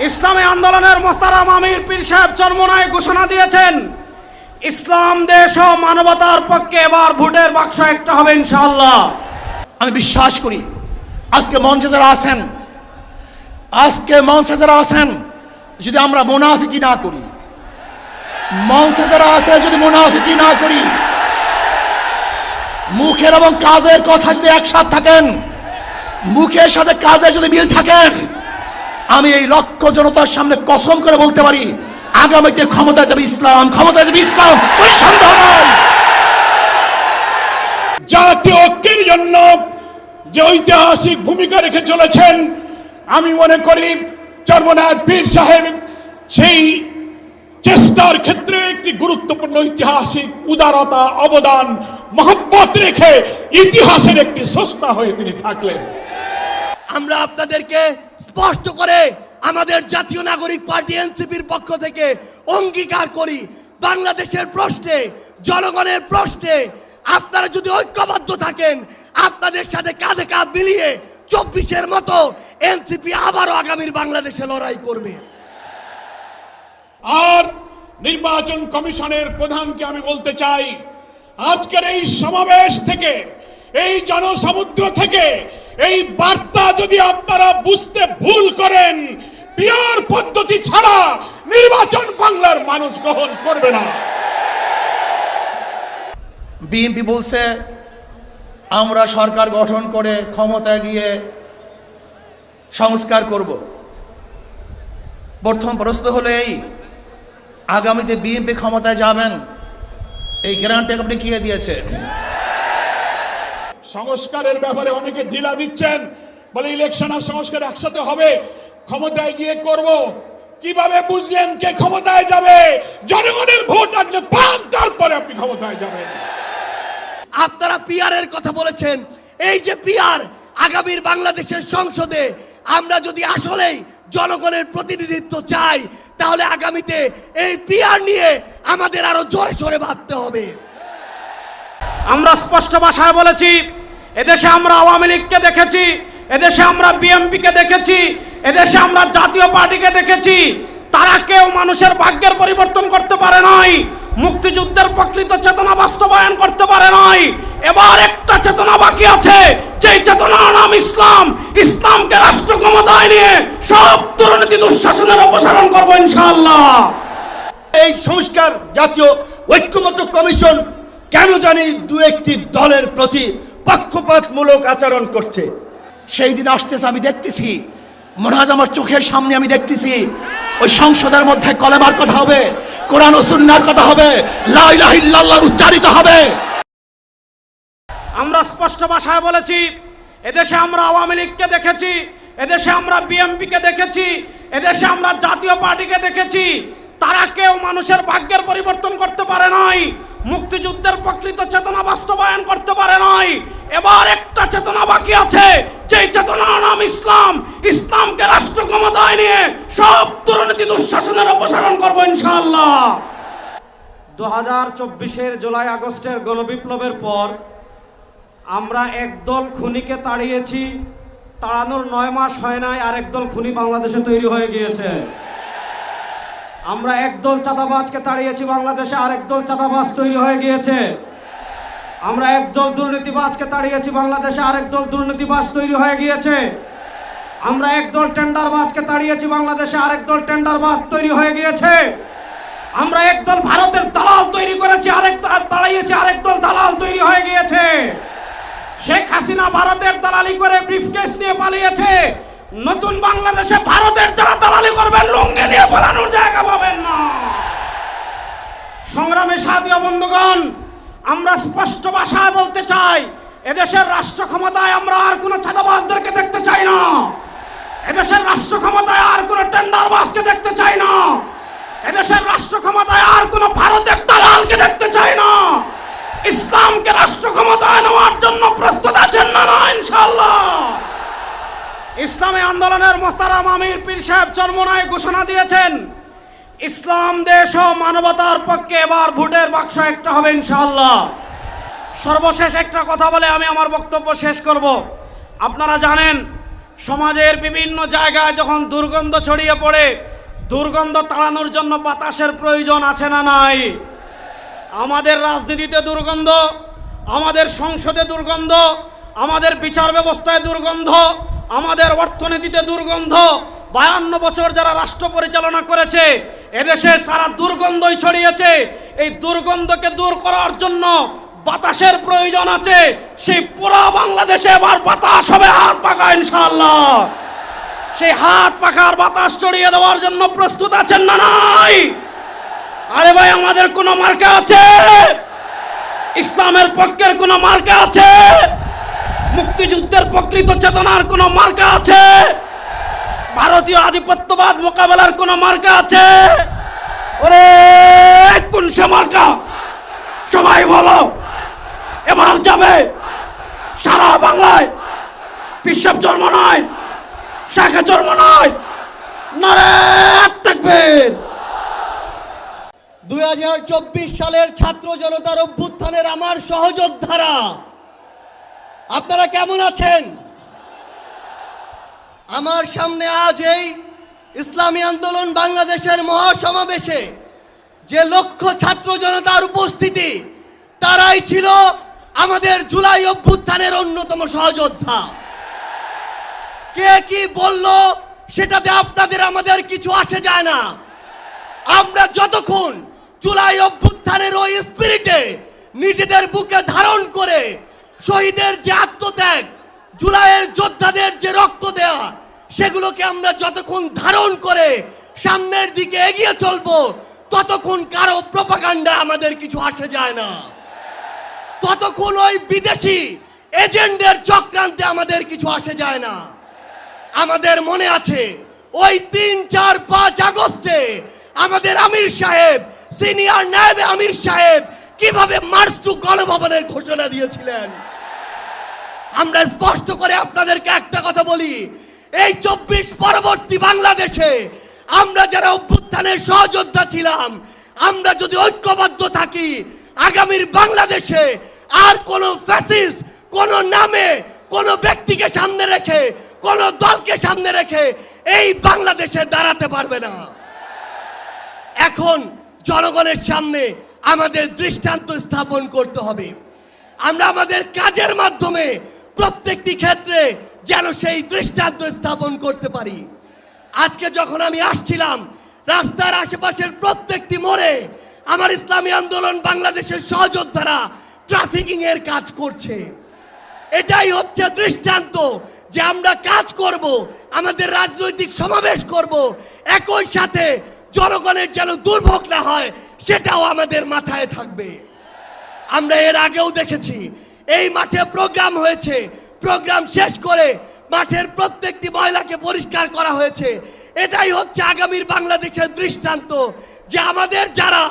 ইসলামী আন্দোলনের মোহতারাম আমির পীর সাহেব চরমোনাই ঘোষণা দিয়েছেন, ইসলাম দেশ ও মানবতার পক্ষে এবার ভোটের বাক্স একটা হবে ইনশাআল্লাহ। আমি বিশ্বাস করি আজকে মঞ্চে যারা আছেন যদি আমরা মুনাফিকি না করি, মঞ্চে যারা আছে যদি মুনাফিকি না করি, মুখের এবং কাজের কথা যদি একসাথে থাকেন, মুখের সাথে কাজের যদি মিল থাকেন, আমি এই লক্ষ জনতার সামনে কসম করে বলতে পারি আগামীতে ক্ষমতায় যাবে ইসলাম, ক্ষমতায় যাবে ইসলাম, কোনো সন্দেহ নাই। জাতীয় ঐক্যের জন্য যে ঐতিহাসিক ভূমিকা রেখে চলেছেন, আমি মনে করি চরমোনাই পীর সাহেব সেই চেষ্টার ক্ষেত্রে একটি গুরুত্বপূর্ণ ঐতিহাসিক উদারতা, অবদান, মহব্বত রেখে ইতিহাসের একটি স্রষ্টা হয়ে তিনি থাকলেন। আমরা আপনাদেরকে স্পষ্ট করে আমাদের জাতীয় নাগরিক পার্টি এনসিপির পক্ষ থেকে অঙ্গীকার করি, বাংলাদেশের প্রশ্নে, জনগণের প্রশ্নে আপনারা যদি ঐক্যবদ্ধ থাকেন, আপনাদের সাথে কাঁধে কাঁধ মিলিয়ে 24-এর মতো এনসিপি আবারও আগামীর বাংলাদেশে লড়াই করবে। আর নির্বাচন কমিশনের প্রধানকে আমি বলতে চাই, আজকের এই সমাবেশ থেকে, এই জনসমুদ্র থেকে এই বার্তা যদি আপনারা বুঝতে ভুল করেন, পিয়ার পদ্ধতি ছাড়া নির্বাচন বাংলার মানুষ গ্রহণ করবে না। বিএনপি বলছে আমরা সরকার গঠন করে ক্ষমতায় গিয়ে সংস্কার করব। প্রথম প্রশ্ন হলো এই, আগামীতে বিএনপি ক্ষমতায় যাবেন, এই গ্যারান্টি আপনি কে দিয়েছে? সংস্কারের ব্যাপারে অনেকে ঢিলা দিচ্ছেন, বলে ইলেকশন আর সংস্কার একসাথে হবে, ক্ষমতায় গিয়ে করব। কিভাবে বুঝলেন কে ক্ষমতায় যাবে? জনগণের ভোট আসলে পান, তারপরে আপনি ক্ষমতায় যাবেন। আপনারা পিয়ারের কথা বলেছেন, এই যে পিয়ার আগামীর বাংলাদেশের সংসদে আমরা যদি আসলেই জনগণের প্রতিনিধিত্ব চাই, তাহলে আগামীতে এই পিয়ার নিয়ে আমাদের আরো জোরে সোরে ভাবতে হবে। আমরা স্পষ্ট ভাষায় বলেছি, এদেশে আমরা আওয়ামী লীগকে দেখেছি, এদেশে আমরা বিএনপিকে দেখেছি, এদেশে আমরা জাতীয় পার্টিকে দেখেছি, তারা কেউ মানুষের ভাগ্যের পরিবর্তন করতে পারে নাই, মুক্তিযুদ্ধের প্রকৃত চেতনা বাস্তবায়ন করতে পারে নাই। এবার একটা চেতনা বাকি আছে, যেই চেতনার নাম ইসলাম। ইসলামকে রাষ্ট্র ক্ষমতায় নিয়ে সব দুর্নীতি দুঃশাসনের অপসারণ করবো ইনশাআল্লাহ। এই সংস্কার জাতীয় ঐক্যমত্য কমিশন কেন জানি দু একটি দলের প্রতি পক্ষপাতমূলক আচরণ করছে। সেই দিন আসতেছে, আমি দেখতেছি, মনে হয় আমার চোখের সামনে আমি দেখতেছি ওই সংসদের মধ্যে কলেমার কথা হবে, কোরআন ও সুন্নাহর কথা হবে, লা ইলাহা ইল্লাল্লাহ উচ্চারিত হবে। আমরা স্পষ্ট ভাষায় বলেছি, এদেশে আমরা আওয়ামী লীগকে দেখেছি, এদেশে আমরা বিএনপিকে দেখেছি, এদেশে আমরা জাতীয় পার্টিকে দেখেছি, তারা কেউ মানুষের ভাগ্যের পরিবর্তন করতে পারে নাই, মুক্তিযুদ্ধের প্রকৃত চেতনা বাস্তবায়ন করতে পারে নাই। এবার একটা চেতনা বাকি আছে, যেই চেতনার নাম ইসলাম। ইসলামকে রাষ্ট্র ক্ষমতায় নিয়ে সব দুর্নীতি দুঃশাসনের অপসারণ করবো ইনশাআল্লাহ। 2024-এর জুলাই আগস্টের গণবিপ্লবের পর আমরা একদল খুনিকে তাড়িয়েছি, তাড়ানোর 9 মাস হয় নাই আরেক দল খুনি বাংলাদেশে তৈরি হয়ে গিয়েছে। আমরা একদল চাঁদাবাজকে তাড়িয়েছি, বাংলাদেশে আরেক দল চাঁদাবাজ তৈরি হয়ে গিয়েছে। আমরা একদল দুর্নীতিবাজকে তাড়িয়েছি, বাংলাদেশে আরেক দল দুর্নীতিবাজ তৈরি হয়ে গিয়েছে। আমরা একদল টেন্ডারবাজকে তাড়িয়েছি, বাংলাদেশে আরেক দল টেন্ডারবাজ তৈরি হয়ে গিয়েছে। আমরা একদল ভারতের দালাল তৈরি করেছি, তাড়িয়েছি, আরেক দল দালাল তৈরি হয়ে গিয়েছে। শেখ হাসিনা ভারতের দালালি করে ব্রিফকেস নিয়ে পালিয়েছে। নতুন বাংলাদেশে ভারতের যারা দালালি করবেন, লুঙ্গি নিয়ে পালানোর জায়গা পাবেন না। সংগ্রামী সাথী ও বন্ধুগণ, আমরা স্পষ্ট ভাষায় বলতে চাই, এদেশের রাষ্ট্র ক্ষমতায় আমরা আর কোনো চাঁদাবাজদেরকে দেখতে চাই না, এদেশের রাষ্ট্র ক্ষমতায় আর কোনো টেন্ডারবাজকে দেখতে চাই না, এদেশের রাষ্ট্র ক্ষমতায় আর কোনো ভারতের দালালকে দেখতে চাই না। ইসলামকে রাষ্ট্র ক্ষমতায় নেওয়ার জন্য প্রস্তুত আছেন না ইনশাআল্লাহ? ইসলামী আন্দোলনের মোহতারাম আমির পীর সাহেব চরমোনাই ঘোষণা দিয়েছেন, ইসলাম দেশ ও মানবতার পক্ষে এবার ভোটের বাক্স একটা হবে ইনশাআল্লাহ। সর্বশেষ একটা কথা বলে আমি আমার বক্তব্য শেষ করব। আপনারা জানেন সমাজের বিভিন্ন জায়গায় যখন দুর্গন্ধ ছড়িয়ে পড়ে, দুর্গন্ধ তাড়ানোর জন্য বাতাসের প্রয়োজন আছে না নাই? আমাদের রাজনীতিতে দুর্গন্ধ, আমাদের সংসদে দুর্গন্ধ, আমাদের বিচার ব্যবস্থায় দুর্গন্ধ, আমাদের অর্থনীতিতে দুর্গন্ধ। 52 বছর যারা রাষ্ট্র পরিচালনা করেছে, এদেশে সারা দুর্গন্ধই ছড়িয়েছে। এই দুর্গন্ধকে দূর করার জন্য বাতাসের প্রয়োজন আছে। সেই পুরো বাংলাদেশে এবার বাতাস হবে হাত পাখা ইনশাআল্লাহ। সেই হাত পাখার বাতাস ছড়িয়ে দেওয়ার জন্য প্রস্তুত আছেন না নাই? আরে ভাই, আমাদের কোনো মার্কা আছে? ইসলামের পক্ষের কোনো মার্কা আছে? মুক্তিযুদ্ধের প্রকৃত চেতনার কোনো মার্কা আছে? ভারতীয় আধিপত্যবাদ মোকাবেলার কোনো মার্কা আছে? ওরে কোন সে মার্কা? সবাই বলো, এবার যাবে সারা বাংলায়। পিসাব জন্ম নয়, শাখা জন্ম নয়, নারে তাকবীর। 2024 সালের ছাত্র জনতার অভ্যুত্থানের আমার সহযোদ্ধারা, আপনারা কেমন আছেন? আমার সামনে আজ এই ইসলামী আন্দোলন বাংলাদেশের মহাসমাবেশে যে লক্ষ ছাত্র জনতার উপস্থিতি, তারাই ছিল আমাদের জুলাই অভ্যুত্থানের অন্যতম সহযোদ্ধা। কে কি বলল সেটাতে আপনাদের আমাদের কিছু আসে যায় না। আমরা যতক্ষণ জুলাই অভ্যুত্থানের ওই স্পিরিটে নিজেদের বুকে ধারণ করে শহীদের যে আত্মত্যাগ, জুলাইয়ের যোদ্ধাদের যে রক্ত দেয়া, সেগুলোকে আমরা যতক্ষণ ধারণ করে সামনের দিকে এগিয়ে চলবো, ততক্ষণ কারো প্রপাগান্ডা আমাদের কিছু আসে যায় না। ততক্ষণ ওই বিদেশি এজেন্টদের চক্রান্তে আমাদের কিছু আসে যায় না। আমাদের মনে আছে ওই 3, 4, 5 আগস্টে আমাদের আমির সাহেব, সিনিয়র নায়েব আমির সাহেব কিভাবে মার্চ টু গণভবনের ঘোষণা দিয়েছিলেন। আমরা স্পষ্ট করে আপনাদেরকে একটা কথা বলি, এই 24 পরবর্তী বাংলাদেশে আমরা যারা অভ্যুত্থানের সহযোদ্ধা ছিলাম, আমরা যদি ঐক্যবদ্ধ থাকি, আগামীর বাংলাদেশে আর কোনো ফ্যাসিস্ট কোনো নামে কোনো ব্যক্তিকে সামনে রেখে কোনো দলকে সামনে রেখে এই বাংলাদেশে দাঁড়াতে পারবে না। এখন জনগণের সামনে আমাদের দৃষ্টান্ত স্থাপন করতে হবে। আমরা আমাদের কাজের মাধ্যমে প্রত্যেকটি ক্ষেত্রে যেন সেই দৃষ্টান্ত স্থাপন করতে পারি। আজকে যখন আমি আসছিলাম, রাস্তার আশেপাশের প্রত্যেকটি মোড়ে আমার ইসলামী আন্দোলন বাংলাদেশের সহযোদ্ধারা ট্রাফিকিং এর কাজ করছে। এটাই হচ্ছে দৃষ্টান্ত যে আমরা কাজ করব, আমাদের রাজনৈতিক সমাবেশ করব, একই সাথে জনগণের যেন দুর্ভোগ না হয় সেটাও আমাদের মাথায় থাকবে। আমরা এর আগেও দেখেছি এই মাঠে প্রোগ্রাম হয়েছে, প্রোগ্রাম শেষ করে মাঠের প্রত্যেকটি ময়লাকে পরিষ্কার করা হয়েছে। এটাই হচ্ছে আগামীর বাংলাদেশের দৃষ্টান্ত যে আমাদের যারা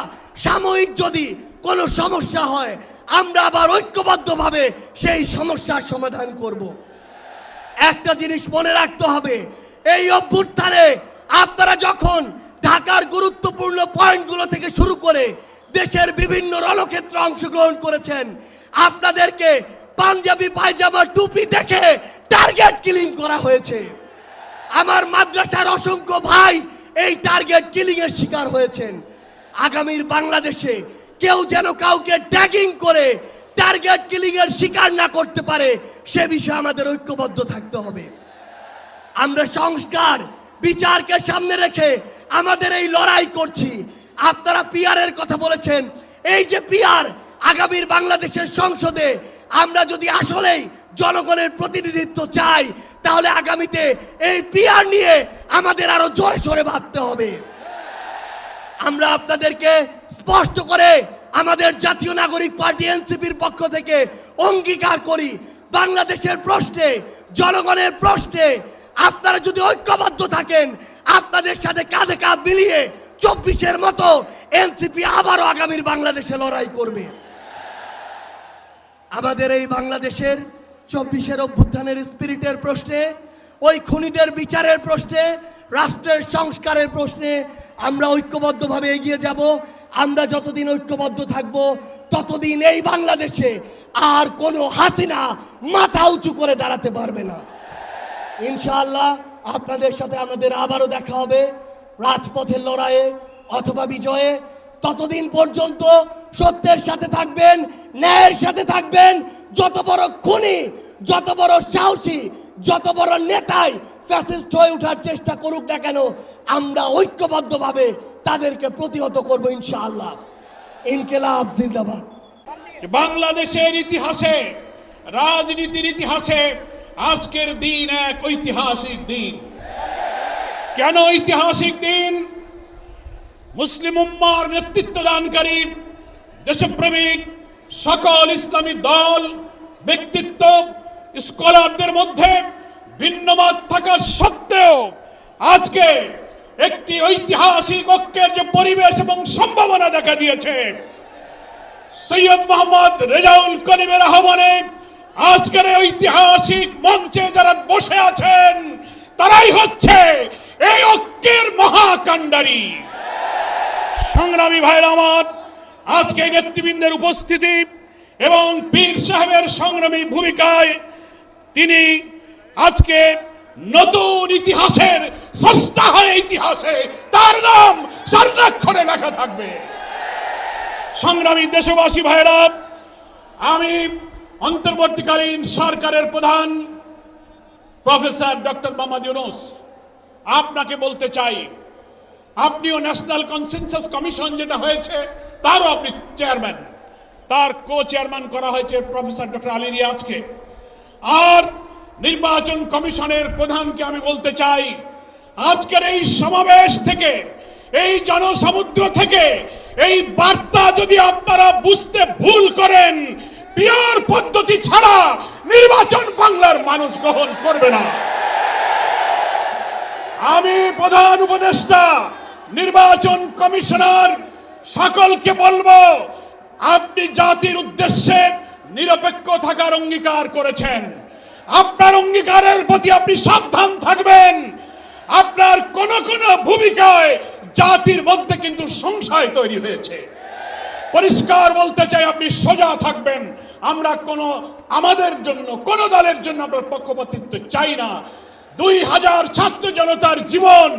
সাময়িক যদি কোনো সমস্যা হয়, আমরা আবার ঐক্যবদ্ধভাবে সেই সমস্যার সমাধান করব। একটা জিনিস মনে রাখতে হবে, এই অভ্যুত্থানে আপনারা যখন ঢাকার গুরুত্বপূর্ণ পয়েন্টগুলো থেকে শুরু করে দেশের বিভিন্ন রণক্ষেত্রে অংশগ্রহণ করেছেন, আপনাদেরকে পাঞ্জাবি পায়জামা টুপি দেখে টার্গেট কিলিং করা হয়েছে। আমার মাদ্রাসার অসংখ্য ভাই এই টার্গেট কিলিং এর শিকার হয়েছেন। আগামীর বাংলাদেশে কেউ যেন কাউকে ট্যাগিং করে টার্গেট কিলিং এর শিকার না করতে পারে, সে বিষয়ে আমাদের ঐক্যবদ্ধ থাকতে হবে। আমরা সংস্কার বিচারকে সামনে রেখে আমাদের এই লড়াই করছি। আপনারা পিআর এর কথা বলেছেন, এই যে পিআর, আগামীর বাংলাদেশের সংসদে আমরা যদি আসলেই জনগণের প্রতিনিধিত্ব চাই, তাহলে আগামীতে এই পিআর নিয়ে আমাদের আরো জোরে সোরে ভাবতে হবে। আমরা আপনাদেরকে স্পষ্ট করে আমাদের জাতীয় নাগরিক পার্টি এনসিপির পক্ষ থেকে অঙ্গীকার করি, বাংলাদেশের প্রশ্নে, জনগণের প্রশ্নে আপনারা যদি ঐক্যবদ্ধ থাকেন, আপনাদের সাথে কাঁধে কাঁধ মিলিয়ে 24-এর মতো এনসিপি আবারও আগামীর বাংলাদেশে লড়াই করবে। আমাদের এই বাংলাদেশের 24-এর অভ্যুত্থানের স্পিরিটের প্রশ্নে, ওই খুনিদের বিচারের প্রশ্নে, রাষ্ট্রের সংস্কারের প্রশ্নে আমরা ঐক্যবদ্ধভাবে এগিয়ে যাব। আমরা যতদিন ঐক্যবদ্ধ থাকব, ততদিন এই বাংলাদেশে আর কোনো হাসিনা মাথা উঁচু করে দাঁড়াতে পারবে না। ইনশাআল্লাহ আপনাদের সাথে আমাদের আবারও দেখা হবে রাজপথের লড়াইয়ে অথবা বিজয়ে। ততদিন পর্যন্ত সত্যের সাথে থাকবেন, ন্যায়ের সাথে থাকবেন। যত বড় খুনি, যত বড় সাহসী, যত বড় নেতাই ফ্যাসিস্ট হয়ে ওঠার চেষ্টা করুক না কেন, আমরা ঐক্যবদ্ধভাবে তাদেরকে প্রতিহত করব ইনশাআল্লাহ। ইনকিলাব জিন্দাবাদ। বাংলাদেশের ইতিহাসে, রাজনীতির ইতিহাসে আজকের দিন এক ঐতিহাসিক দিন। কেন ঐতিহাসিক দিন? মুসলিম উম্মার নেতৃত্ব দানকারী দেশপ্রেমিক সকল ইসলামী দল, ব্যক্তিত্ব, স্কলারদের মধ্যে ভিন্নমত থাকা সত্ত্বেও আজকে একটি ঐতিহাসিক ঐক্যের যে পরিবেশ এবং সম্ভাবনা দেখা দিয়েছে, সৈয়দ মোহাম্মদ রেজাউল করিমের আহ্বানে আজকের এই ঐতিহাসিক মঞ্চে যারা বসে আছেন তারাই হচ্ছে এই ঐক্যের মহাকাণ্ডারী। সংগ্রামী ভাইরা আমার, আজকে নেতৃবৃন্দের উপস্থিতি এবং পীর সাহেবের সংগ্রামী ভূমিকায় তিনি আজকে নতুন ইতিহাসের স্রষ্টা হয়ে ইতিহাসে তার নাম স্বর্ণাক্ষরে লেখা থাকবে। সংগ্রামী দেশবাসী ভাইরা, আমি অন্তর্বর্তীকালীন সরকারের প্রধান প্রফেসর ডক্টর মোহাম্মদ ইউনূস আপনাকে বলতে চাই, আপনিও ন্যাশনাল কনসেনসাস কমিশন যেটা হয়েছে তারও আপনি চেয়ারম্যান, তার কো চেয়ারম্যান করা হয়েছে প্রফেসর ডক্টর আলী রিয়াজকে। আর নির্বাচন কমিশনের প্রধানকে আমি বলতে চাই, আজকের এই সমাবেশ থেকে, এই জনসমুদ্র থেকে এই বার্তা যদি আপনারা বুঝতে ভুল করেন, পিওর পদ্ধতি ছাড়া নির্বাচন বাংলার মানুষ গ্রহণ করবে না। আমি প্রধান উপদেষ্টা, নির্বাচন কমিশনার সকলকে বলবো, আপনি জাতির উদ্দেশ্যে নিরপেক্ষ থাকার অঙ্গীকার করেছেন। আপনার অঙ্গীকারের প্রতি আপনি সাবধান থাকবেন। আপনার কোন কোন ভূমিকায় জাতির মধ্যে কিন্তু সংশয় তৈরি হয়েছে। পরিষ্কার বলতে চাই, আপনি সোজা থাকবেন। আমরা আমাদের জন্য, কোন দলের জন্য আমরা পক্ষপাতিত্ব চাই না। 2000 ছাত্র জনতার জীবন,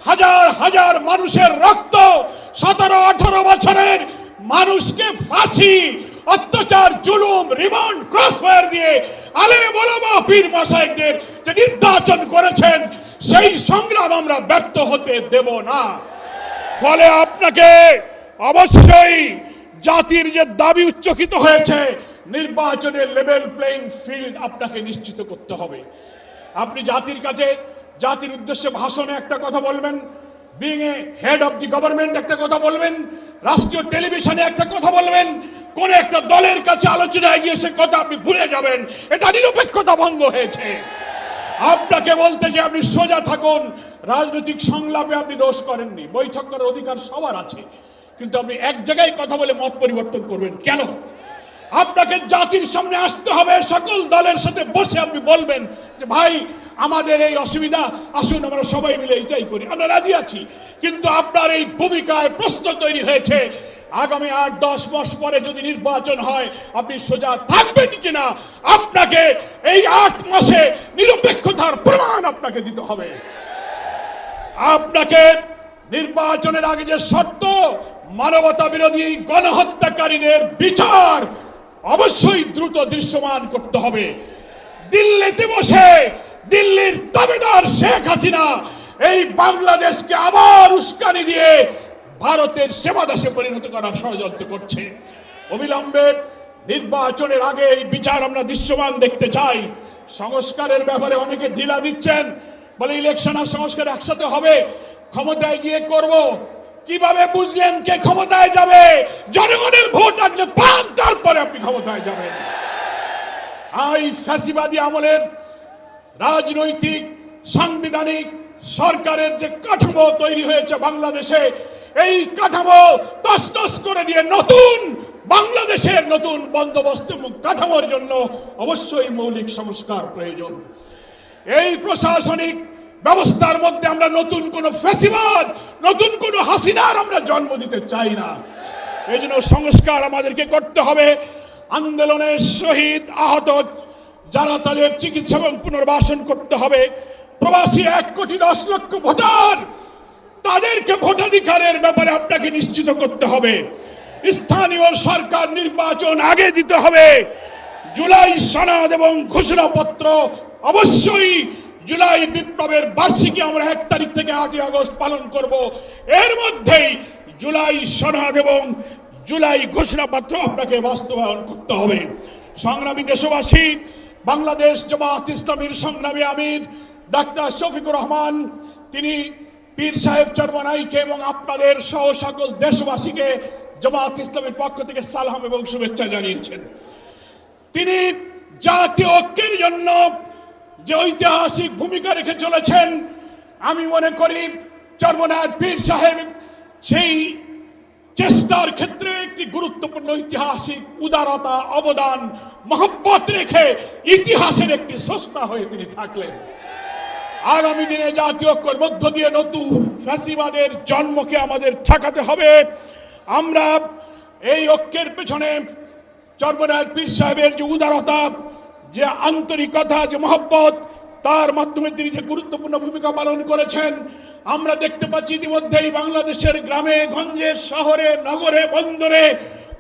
হাজার হাজার মানুষের রক্ত, 17-18 বছরের মানুষকে ফাঁসি, অত্যাচার, জুলুম, রিমান্ড, ক্রসফায়ার দিয়ে আলেম ওলামা পীর মাশায়েখদের যে নির্যাতন করেছেন, সেই সংগ্রাম আমরা ব্যর্থ হতে দেব না। ফলে আপনাকে অবশ্যই জাতির যে দাবি উচ্চকিত হয়েছে, নির্বাচনের লেভেল প্লেইং ফিল্ড আপনাকে নিশ্চিত করতে হবে। আপনি জাতির কাছে, জাতির উদ্দেশ্যে ভাষণে একটা কথা বলবেন, being a head of the government একটা কথা বলবেন, রাষ্ট্রীয় টেলিভিশনে একটা কথা বলবেন, কোন একটা দলের কাছে আলোচনায় গিয়ে সে কথা আপনি ভুলে যাবেন, এটা নিরপেক্ষতা ভঙ্গ হয়েছে। আপনাকে বলতে যে আপনি সোজা থাকুন। রাজনৈতিক সংলাপে আপনি দোষ করেননি, বৈঠক করার অধিকার সবার আছে, কিন্তু আপনি এক জায়গায় কথা বলে মত পরিবর্তন করবেন কেন? আপনাকে জাতির সামনে আসতে হবে, সকল দলের সাথে বসে আপনি বলবেন যে ভাই আমাদের এই অসুবিধা, আসুন আমরা সবাই মিলে এটাই করি, আমরা রাজি আছি। কিন্তু আপনার এই ভূমিকায় প্রশ্ন তৈরি হয়েছে, আগামী 8-10 মাস পরে যদি নির্বাচন হয় আপনি সোজা থাকবেন কিনা, আপনাকে এই 8 মাসে নিরপেক্ষতার প্রমাণ আপনাকে দিতে হবে। আপনাকে নির্বাচনের আগে যে শর্ত, মানবতা বিরোধী গণহত্যাকারীদের বিচার অবশ্যই দ্রুত দৃশ্যমান করতে হবে। দিল্লিতে বসে দিল্লির তাবেদার শেখ হাসিনা এই বাংলাদেশকে আবার উস্কানি দিয়ে ভারতের সেবাদাসে পরিণত করার ষড়যন্ত্র করছে। অবিলম্বে নির্বাচনের আগে এই বিচার আমরা দৃশ্যমান দেখতে চাই। সংস্কারের ব্যাপারে অনেকে ঢিলা দিচ্ছেন, বলে ইলেকশন আর সংস্কার একসাথে হবে, ক্ষমতায় গিয়ে করব। কিভাবে বুঝলেন কে ক্ষমতায় যাবে? জনগণের ভোট আসলে পান, তারপরে আপনি ক্ষমতায় যাবেন। এই ফ্যাসিবাদী আমলের রাজনৈতিক, সাংবিধানিক সরকারের যে কাঠামো তৈরি হয়েছে বাংলাদেশে, এই কাঠামো তছনছ করে দিয়ে নতুন বাংলাদেশের নতুন বন্দোবস্ত এবং কাঠামোর জন্য অবশ্যই মৌলিক সংস্কার প্রয়োজন। এই প্রশাসনিক ব্যবস্থার মধ্যে আমরা নতুন কোন ফ্যাসিবাদ, নতুন কোন হাসিনার আমরা জন্ম দিতে চাই না। এই জন্য সংস্কার আমাদেরকে করতে হবে। আন্দোলনের শহীদ, আহত যারা তাদের চিকিৎসা এবং পুনর্বাসন করতে হবে, প্রবাসী 1,10,00,000 ভোটার, তাদেরকে ভোটাধিকারের ব্যাপারে আপনাকে নিশ্চিত করতে হবে। স্থানীয় সরকার নির্বাচন আগে দিতে হবে। জুলাই সনদ এবং ঘোষণাপত্র অবশ্যই জুলাই বিপ্লবের বার্ষিকী আমরা 1 তারিখ থেকে 8 আগস্ট পালন করব। এর মধ্যেই জুলাই সনদ এবং জুলাই ঘোষণাপত্র আপনাকে বাস্তবায়ন করতে হবে। সংগ্রামী দেশবাসী, বাংলাদেশ জামাত ইসলামীর সংগ্রামী আমির ডাক্তার শফিকুর রহমান, তিনি পীর সাহেব চরমনাইকে এবং আপনাদের সহ সকল দেশবাসীকে জামাত ইসলামের পক্ষ থেকে সালাম এবং শুভেচ্ছা জানিয়েছেন। তিনি জাতীয় ঐক্যের জন্য যে ঐতিহাসিক ভূমিকা রেখে চলেছেন, আমি মনে করি চরমনায় পীর সাহেব সেই চেষ্টার ক্ষেত্রে একটি গুরুত্বপূর্ণ ঐতিহাসিক উদারতা, অবদান, মহব্বত রেখে ইতিহাসের একটি স্রষ্টা হয়ে তিনি থাকলেন। আগামী দিনে জাতীয় ঐক্যের মধ্য দিয়ে নতুন ফ্যাসিবাদের জন্মকে আমাদের ঠেকাতে হবে। আমরা এই ঐক্যের পেছনে চরমনায় পীর সাহেবের যে উদারতা, যে আন্তরিকতা, যে মহব্বত, তার মাধ্যমে তিনি যে গুরুত্বপূর্ণ ভূমিকা পালন করেছেন, আমরা দেখতে পাচ্ছি ইতিমধ্যেই বাংলাদেশের গ্রামে গঞ্জে, শহরে, নগরে, বন্দরে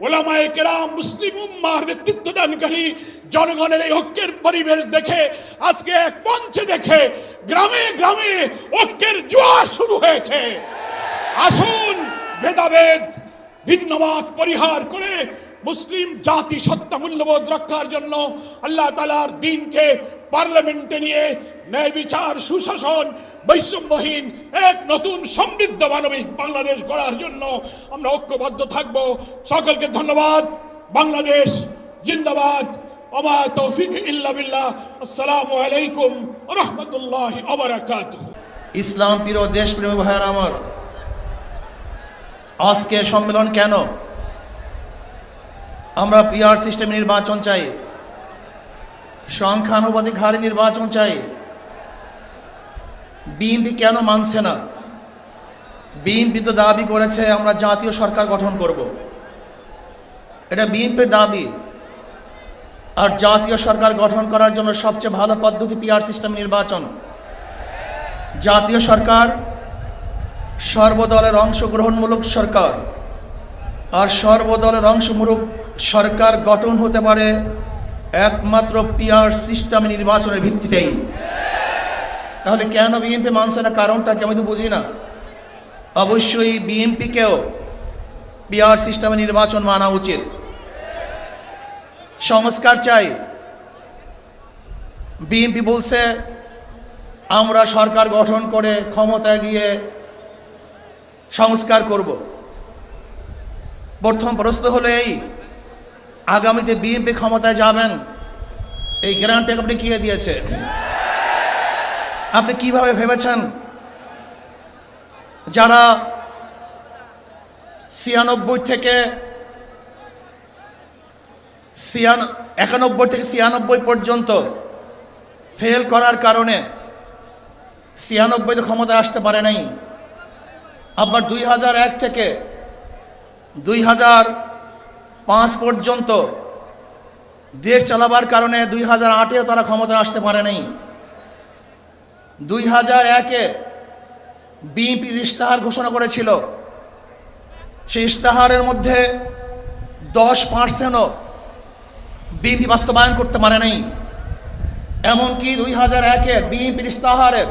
ওলামায়ে কেরাম, মুসলিম উম্মাহর নেতৃত্বদানকারী জনগণের এই ঐক্যের পরিবেশ দেখে, আজকে এক মঞ্চে দেখে গ্রামে গ্রামে ঐক্যের জোয়ার শুরু হয়েছে। আসুন ভেদাভেদ, ভিন্নমত পরিহার করে মুসলিম জাতি সত্তা মূল্যবোধ রক্ষার জন্য আল্লাহ তাআলার দ্বীনকে পার্লামেন্টে নিয়ে ন্যায় বিচার, সুশাসন, বৈষম্যহীন এক নতুন সমৃদ্ধ মানবিক বাংলাদেশ গড়ার জন্য আমরা ঐক্যবদ্ধ থাকব। সকলকে ধন্যবাদ। বাংলাদেশ জিন্দাবাদ। ওমা তৌফিক ইল্লা বিল্লাহ। আসসালামু আলাইকুম ওয়া রাহমাতুল্লাহি ওয়া বারাকাতুহু। ইসলাম প্রিয় দেশপ্রেমী ভাইয়েরা আমার, আজকে সম্মেলন কেন? আমরা পিআর সিস্টেম নির্বাচন চাই, সংখ্যানুপাতিক হারে নির্বাচন চাই। বিএনপি কেন মানছে না? বিএনপি তো দাবি করেছে আমরা জাতীয় সরকার গঠন করব, এটা বিএনপির দাবি। আর জাতীয় সরকার গঠন করার জন্য সবচেয়ে ভালো পদ্ধতি পিআর সিস্টেম নির্বাচন। জাতীয় সরকার সর্বদলের অংশগ্রহণমূলক সরকার, আর সর্বদলের অংশমূলক সরকার গঠন হতে পারে একমাত্র পিআর সিস্টেম নির্বাচনের ভিত্তিতেই। তাহলে কেন বিএনপি মানছে না? কারণটা কি আমি তো বুঝি না। অবশ্যই বিএনপিকেও পিআর সিস্টেমে নির্বাচন মানা উচিত। সংস্কার চাই। বিএনপি বলছে আমরা সরকার গঠন করে ক্ষমতায় গিয়ে সংস্কার করব। প্রথম প্রশ্ন হলো এই, আগামীতে বিএনপি ক্ষমতায় যাবেন, এই গ্যারান্টি আপনি কে দিয়েছে? আপনি কিভাবে ভেবেছেন যারা 91 থেকে 96 পর্যন্ত ফেল করার কারণে 96 ক্ষমতায় আসতে পারে নাই, আবার 2001 থেকে 2005 পর্যন্ত দেশ চালাবার কারণে 2008-এও তারা ক্ষমতায় আসতে পারে নাই। 2001-এ বিএনপি ইশতেহার ঘোষণা করেছিল, সেই ইশতেহারের মধ্যে 10%ও বিএনপি বাস্তবায়ন করতে পারে নাই। এমনকি 2001-এ বিএনপির ইশতেহারের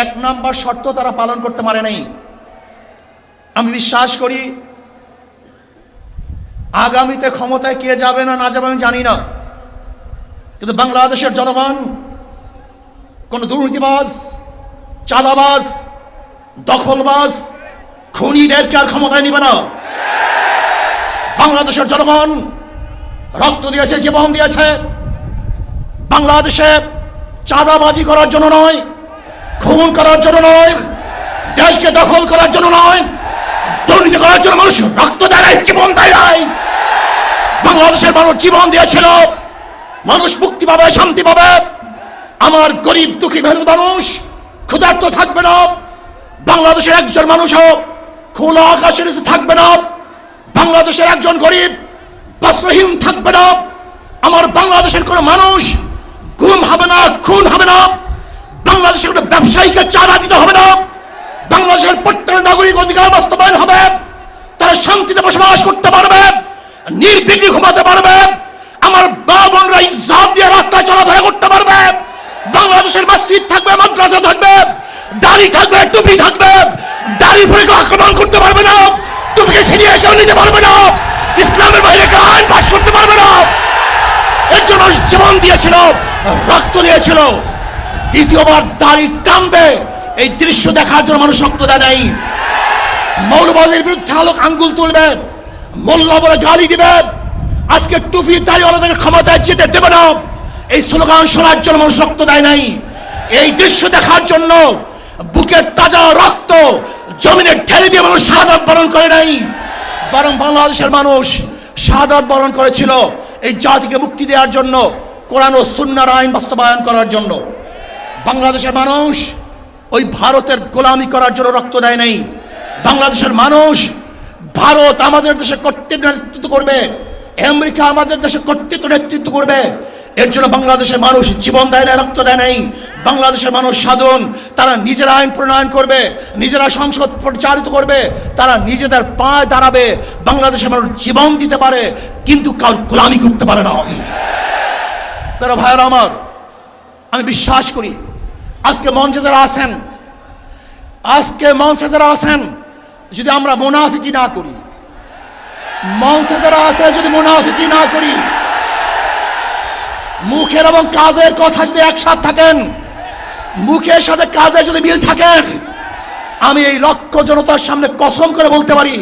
1 নম্বর শর্ত তারা পালন করতে পারে নাই। আমি বিশ্বাস করি আগামীতে ক্ষমতায় কে যাবে না যাবে আমি জানি না, কিন্তু বাংলাদেশের জনগণ কোন দুর্নীতিবাজ, চাঁদাবাজ, দখলবাজ, খুনিদেরকে আর ক্ষমতায় নিবে না। বাংলাদেশের জনগণ রক্ত দিয়েছে, জীবন দিয়েছে বাংলাদেশে চাঁদাবাজি করার জন্য নয়, খুন করার জন্য নয়, দেশকে দখল করার জন্য নয়, দুর্নীতি করার জন্য মানুষ রক্ত দেয় নাই, জীবন দেয় নাই। বাংলাদেশের মানুষ জীবন দিয়েছিল, মানুষ মুক্তি পাবে, শান্তি পাবে। আমার গরিব দুঃখী মেহনত মানুষ ক্ষুধার্ত থাকবে না। বাংলাদেশের একজন মানুষও খোলা আকাশের নিচে থাকবে না। বাংলাদেশের একজন গরিব বস্ত্রহীন থাকবে না। আমার বাংলাদেশের কোন মানুষ গুম হবে না, খুন হবে না, বাংলাদেশের কোনো ব্যবসায়ীকে চাঁদা দিতে হবে না, বাংলাদেশের প্রত্যেক নাগরিক অধিকার বাস্তবায়ন হবে, তারা শান্তিতে বসবাস করতে পারবে, নির্বিঘ্নে ঘুমাতে পারবে, আমার মা বোনরা ইজ্জত দিয়ে রাস্তায় চলাফেরা করতে পারবে, বাংলাদেশের মসজিদ থাকবে, মাদ্রাসা থাকবে, দাড়ি থাকবে, টুপি থাকবে, দাড়ি পরে কেউ আক্রমণ করতে পারবে না, টুপিকে ছিনিয়ে কেউ নিতে পারবে না, ইসলামের বাইরে কেউ আইন পাস করতে পারবে না। এর জন্য জীবন দিয়েছিল, রক্ত দিয়েছিল। দ্বিতীয়বার দাড়ি টানবে এই দৃশ্য দেখার জন্য মানুষ রক্ত দেয় নাই। মৌলবাদের বিরুদ্ধে আলোক আঙ্গুল তুলবে, মোল্লা বলে গালি দিবে, আজকে টুপি দাড়িওয়ালাদের ক্ষমতায় যেতে দেবে না, এই স্লোগান শোনার জন্য মানুষ রক্ত দেয় নাই। এই দৃশ্য দেখার জন্য বুকের তাজা রক্ত জমিনে ঢেলে দিয়ে মানুষ শাহাদাত বরণ করে নাই, বরং বাংলাদেশের মানুষ শাহাদাত বরণ করেছিল এই জাতিকে মুক্তি দেওয়ার জন্য, কোরআন ও সুন্নাহর আইন বাস্তবায়ন করার জন্য। বাংলাদেশের মানুষ ওই ভারতের গোলামি করার জন্য রক্ত দেয় নাই। বাংলাদেশের মানুষ ভারত আমাদের দেশে কর্তৃত্ব নেতৃত্ব করবে, আমেরিকা আমাদের দেশে কর্তৃত্ব নেতৃত্ব করবে, এর জন্য বাংলাদেশের মানুষ জীবন দেয় না, রক্ত দেয় নাই। বাংলাদেশের মানুষ সাধন, তারা নিজেরা আইন প্রণয়ন করবে, নিজেরা সংসদ পরিচালিত করবে, তারা নিজেদের পায়ে দাঁড়াবে। বাংলাদেশের মানুষ জীবন দিতে পারে কিন্তু কার গোলামি করতে পারে না। প্রিয় ভাইয়েরা আমার, আমি বিশ্বাস করি আজকে মঞ্চে যারা আছেন, যদি আমরা মুনাফিকি না করি, মঞ্চে যারা আছে যদি মুনাফিকি না করি, মুখের এবং কাজের কথা যদি একসাথে থাকেন, মুখের সাথে কাজের যদি মিল থাকেন, আমি এই লক্ষ জনতার সামনে কসম করে বলতে পারি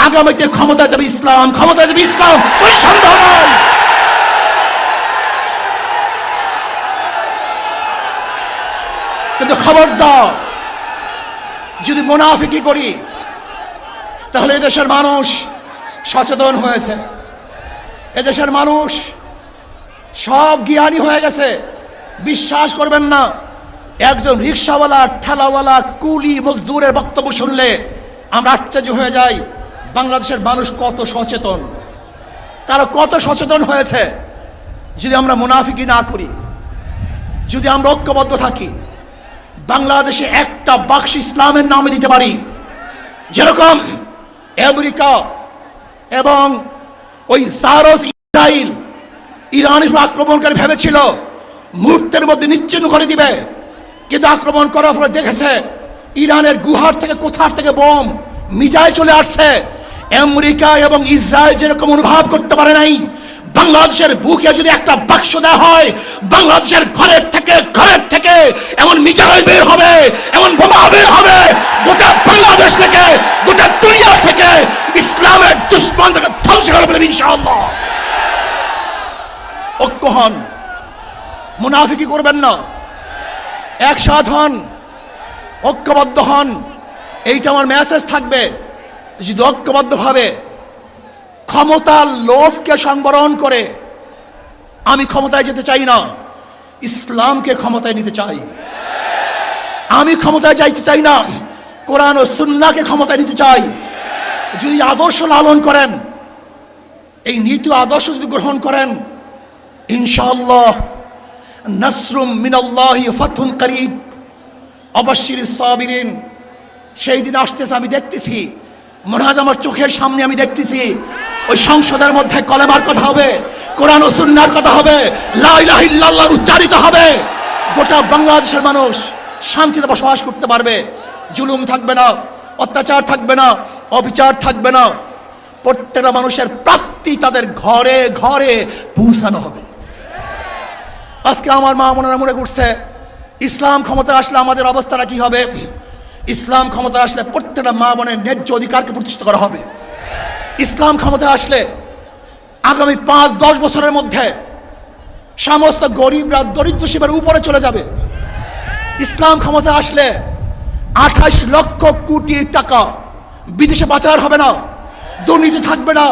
আগামীতে ক্ষমতায় যাবে ইসলাম, ক্ষমতায় যাবে ইসলাম, কোনো সন্দেহ নাই। কিন্তু খবরদার যদি মুনাফিকি করি তাহলে এদেশের মানুষ সচেতন হয়েছে, এদেশের মানুষ সব জ্ঞানী হয়ে গেছে। বিশ্বাস করবেন না, একজন রিক্সাওয়ালা, ঠেলাওয়ালা, কুলি মজদুরের বক্তব্য শুনলে আমরা আশ্চর্য হয়ে যাই বাংলাদেশের মানুষ কত সচেতন, তারা কত সচেতন হয়েছে। যদি আমরা মুনাফিকি না করি, যদি আমরা ঐক্যবদ্ধ থাকি, বাংলাদেশে একটা বাক্স ইসলামের নামে দিতে পারি। যেরকম আমেরিকা এবং ওই জারস ইসরাইল ইরানের উপর আক্রমণকারী ভেবেছিল মুহূর্তের মধ্যে নিশ্চিহ্ন করে দিবে, কিন্তু আক্রমণ করার পরে দেখেছে ইরানের গুহার থেকে কোথার থেকে বোম মিসাইল চলে আসছে। আমেরিকা এবং ইসরায়েল যেরকম অনুভব করতে পারে নাই, বাংলাদেশের বুকে যদি একটা বাক্স দেওয়া হয়, বাংলাদেশের ঘরের থেকে এমন মিসাইল বের হবে, এমন বোমা বের হবে, গোটা বাংলাদেশ থেকে, গোটা দুনিয়া থেকে ইসলামের দুশ্মনকে ধ্বংস করবে ইনশাআল্লাহ। ঐক্য হন, মুনাফিকি করবেন না, একসাথ হন, ঐক্যবদ্ধ হন, এইটা আমার মেসেজ থাকবে। যদি ঐক্যবদ্ধভাবে ক্ষমতার লোভকে সংবরণ করে আমি ক্ষমতায় যেতে চাই না, ইসলামকে ক্ষমতায় নিতে চাই। আমি ক্ষমতায় যাইতে চাই না, কোরআন ও সুন্নাহকে ক্ষমতায় নিতে চাই। যদি আদর্শ লালন করেন, এই নীতি আদর্শ যদি গ্রহণ করেন, ইনশাআল্লাহ নাসরুম মিনাল্লাহি ফাতহুন করিব অবাশশিরিস সাবিরিন। সেই দিন আসতেছে, আমি দেখতেছি, মনে হয় আমার চোখের সামনে আমি দেখতেছি ওই সংসদের মধ্যে কলেমার কথা হবে, কোরআন ও সুন্নাহর কথা হবে, লা ইলাহা ইল্লাল্লাহ উচ্চারিত হবে। গোটা বাংলাদেশের মানুষ শান্তিতে বসবাস করতে পারবে, জুলুম থাকবে না, অত্যাচার থাকবে না, অবিচার থাকবে না। প্রত্যেকটা মানুষের প্রাপ্তি তাদের ঘরে ঘরে পৌঁছানো হবে। আজকে আমার মা বোনেরা মনে করছে ইসলাম ক্ষমতা আসলে আমাদের অবস্থাটা কি হবে। ইসলাম ক্ষমতা আসলে প্রত্যেকটা মা বোনের ন্যায্য অধিকারকে প্রতিষ্ঠিত করা হবে। ইসলাম ক্ষমতা আসলে আগামী 5-10 বছরের মধ্যে সমস্ত গরিবরা দরিদ্র সীমার উপরে চলে যাবে। ইসলাম ক্ষমতা আসলে 28 লক্ষ কোটি টাকা বিদেশে পাচার হবে না, দুর্নীতি থাকবে না,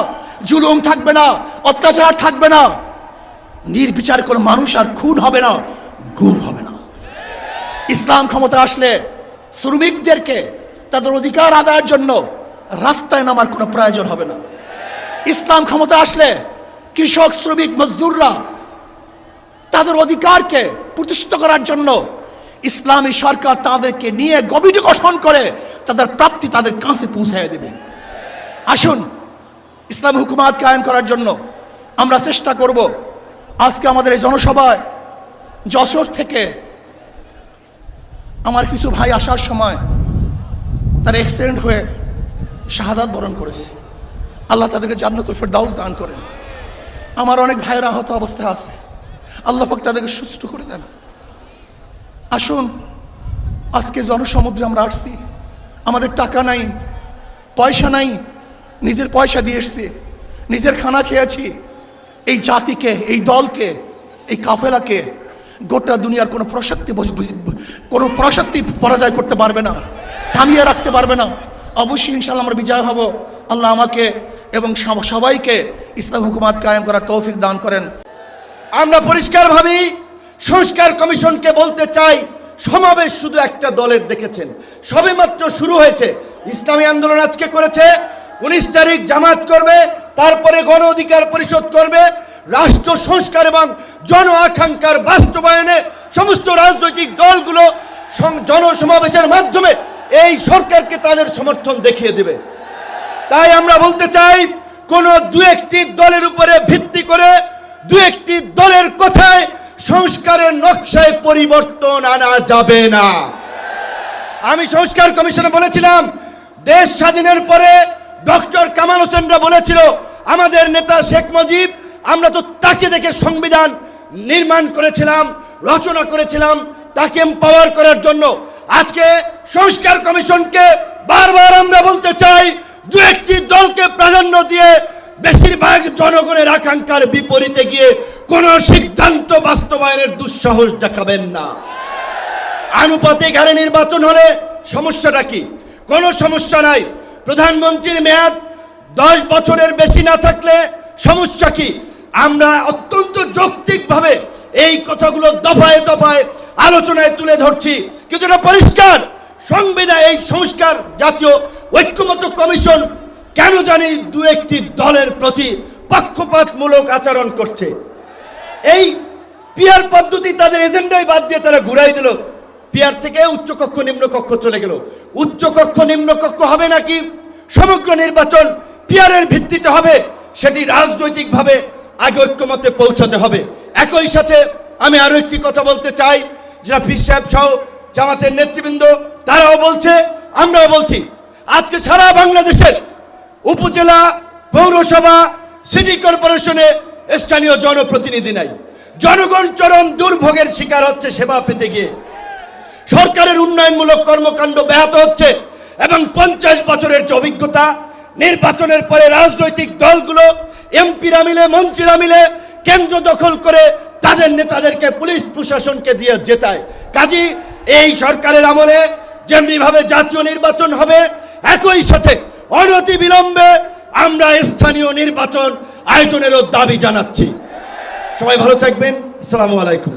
জুলুম থাকবে না, অত্যাচার থাকবে না, নির্বিচার কোনো মানুষ আর খুন হবে না, গুম হবে না। ইসলাম ক্ষমতা আসলে শ্রমিকদেরকে তাদের অধিকার আদায়ের জন্য রাস্তায় নামার কোনো প্রয়োজন হবে না। ইসলাম ক্ষমতা আসলে কৃষক, শ্রমিক, মজদুররা তাদের অধিকারকে প্রতিষ্ঠিত করার জন্য ইসলামী সরকার তাদেরকে নিয়ে কমিটি গঠন করে তাদের প্রাপ্তি তাদের কাছে পৌঁছায় দেবে। আসুন ইসলামী হুকুমাত কায়েম করার জন্য আমরা চেষ্টা করব। আজকে আমাদের এই জনসভায় যশোর থেকে আমার কিছু ভাই আসার সময় তার অ্যাক্সিডেন্ট হয়ে শাহাদাত বরণ করেছে। আল্লাহ তাদেরকে জান্নাতুল ফেরদাউস দান করেন। আমার অনেক ভাইয়েরা আহত অবস্থায় আছে, আল্লাহ পাক তাদেরকে সুস্থ করে দেন। আসুন আজকে জনসমুদ্রে আমরা আসছি, আমাদের টাকা নাই, পয়সা নাই, নিজের পয়সা দিয়ে এসছি, নিজের খানা খেয়েছি। এই জাতিকে, এই দলকে, এই কাফেলাকে গোটা দুনিয়ার কোনো প্রশক্তি পরাজয় করতে পারবে না, থামিয়ে রাখতে পারবে না। অবশ্যই ইনশাআল্লাহ আমরা বিজয় হব। আল্লাহ আমাকে এবং সবাইকে ইসলাম হুকুমাত কায়েম করার তৌফিক দান করেন। আমরা পরিষ্কারভাবে সংস্কার কমিশনকে বলতে চাই, সমাবেশ শুধু একটা দলের দেখেছেন, সবেমাত্র শুরু হয়েছে। ইসলামী আন্দোলন আজকে করেছে, 19 তারিখ জামাত করবে, তারপরে গণ অধিকার পরিষদ করবে। রাষ্ট্র সংস্কার এবং জন আকাঙ্ক্ষার বাস্তবায়নে সমস্ত রাজনৈতিক দলগুলো জনসমাবেশের মাধ্যমে এই সরকারকে তাদের সমর্থন দেখিয়ে দেবে। তাই আমরা বলতে চাই, কোন দু একটি দলের উপরে ভিত্তি করে, দু একটি দলের কথায় সংস্কারের নকশায় পরিবর্তন আনা যাবে না। আমি সংস্কার কমিশনে বলেছিলাম, দেশ স্বাধীনের পরে ডক্টর কামাল হোসেনরা বলেছিল, আমাদের নেতা শেখ মুজিব, আমরা তো তাকে দেখে সংবিধান নির্মাণ করেছিলাম, রচনা করেছিলাম, তাকে এম্পাওয়ার করার জন্য। আজকে সংস্কার কমিশনকে বারবার আমরা বলতে চাই, দু একটি দলকে প্রাধান্য দিয়ে বেশিরভাগ জনগণের আকাঙ্ক্ষার বিপরীতে গিয়ে কোন সিদ্ধান্ত বাস্তবায়নের দুঃসাহস দেখাবেন না। আনুপাতিক হারে নির্বাচন হলে সমস্যাটা কি? কোনো সমস্যা নাই। প্রধানমন্ত্রীর মেয়াদ 10 বছরের বেশি না থাকলে সমস্যা কি? আমরা অত্যন্ত যৌক্তিকভাবে এই কথাগুলো দফায় দফায় আলোচনায় তুলে ধরছি, কিন্তু এটা পরিষ্কার, সংবিধান এই সংস্কার জাতীয় ঐক্যমত্য কমিশন কেন জানি দু একটি দলের প্রতি পক্ষপাতমূলক আচরণ করছে। এই পিয়ার পদ্ধতি তাদের এজেন্ডায় বাদ দিয়ে তারা ঘুরাই দিল। পিয়ার থেকে উচ্চকক্ষ নিম্নকক্ষ চলে গেল। উচ্চকক্ষ নিম্নকক্ষ হবে নাকি সমগ্র নির্বাচন পিয়ারের ভিত্তিতে হবে, সেটি রাজনৈতিকভাবে আগে ঐক্যমতে পৌঁছাতে হবে। একই সাথে আমি আরো একটি কথা বলতে চাই, যারা পীর সাহেব সহ জামাতের নেতৃবৃন্দ তারাও বলছে, আমরাও বলছি, আজকে সারা বাংলাদেশের উপজেলা, পৌরসভা, সিটি কর্পোরেশনে স্থানীয় জনপ্রতিনিধি নাই। জনগণ চরম দুর্ভোগের শিকার হচ্ছে সেবা পেতে গিয়ে। সরকারের উন্নয়নমূলক কর্মকাণ্ড ব্যাহত হচ্ছে এবং 50 বছরের যে অভিজ্ঞতা, নির্বাচনের পরে রাজনৈতিক দলগুলো, এমপিরা মিলে, মন্ত্রীরা মিলে কেন্দ্র দখল করে তাদের নেতাদেরকে পুলিশ প্রশাসনকে দিয়ে জেতায়। কাজী এই সরকারের আমলে যেমনিভাবে জাতীয় নির্বাচন হবে, একই সাথে অনতি বিলম্বে আমরা স্থানীয় নির্বাচন আয়োজনেরও দাবি জানাচ্ছি। সবাই ভালো থাকবেন। আসসালামু আলাইকুম।